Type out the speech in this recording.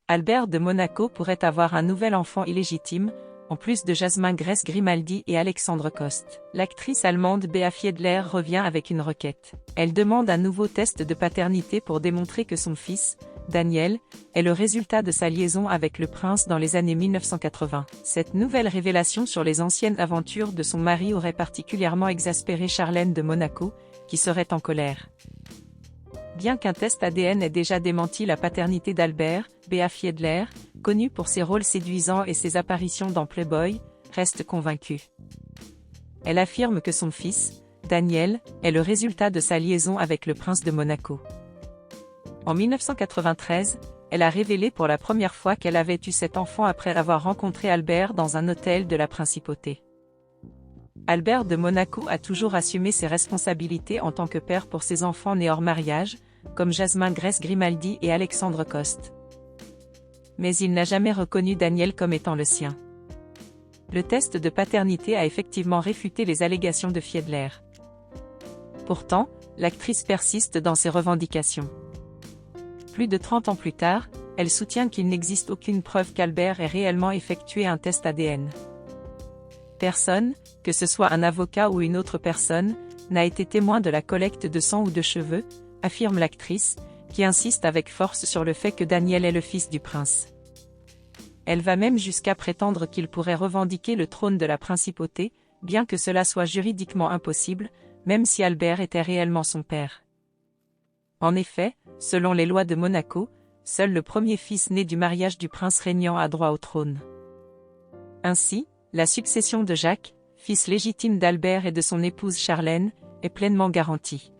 Albert de Monaco pourrait avoir un nouvel enfant illégitime, en plus de Jasmin Grèce Grimaldi et Alexandre Coste. L'actrice allemande Bea Fiedler revient avec une requête. Elle demande un nouveau test de paternité pour démontrer que son fils, Daniel, est le résultat de sa liaison avec le prince dans les années 1980. Cette nouvelle révélation sur les anciennes aventures de son mari aurait particulièrement exaspéré Charlène de Monaco, qui serait en colère. Bien qu'un test ADN ait déjà démenti la paternité d'Albert, Bea Fiedler, connue pour ses rôles séduisants et ses apparitions dans Playboy, reste convaincue. Elle affirme que son fils, Daniel, est le résultat de sa liaison avec le prince de Monaco. En 1993, elle a révélé pour la première fois qu'elle avait eu cet enfant après avoir rencontré Albert dans un hôtel de la principauté. Albert de Monaco a toujours assumé ses responsabilités en tant que père pour ses enfants nés hors mariage, comme Jasmin Grèce Grimaldi et Alexandre Coste. Mais il n'a jamais reconnu Daniel comme étant le sien. Le test de paternité a effectivement réfuté les allégations de Fiedler. Pourtant, l'actrice persiste dans ses revendications. Plus de 30 ans plus tard, elle soutient qu'il n'existe aucune preuve qu'Albert ait réellement effectué un test ADN. Personne, que ce soit un avocat ou une autre personne, n'a été témoin de la collecte de sang ou de cheveux, affirme l'actrice, qui insiste avec force sur le fait que Daniel est le fils du prince. Elle va même jusqu'à prétendre qu'il pourrait revendiquer le trône de la principauté, bien que cela soit juridiquement impossible, même si Albert était réellement son père. En effet, selon les lois de Monaco, seul le premier fils né du mariage du prince régnant a droit au trône. Ainsi, la succession de Jacques, fils légitime d'Albert et de son épouse Charlène, est pleinement garantie.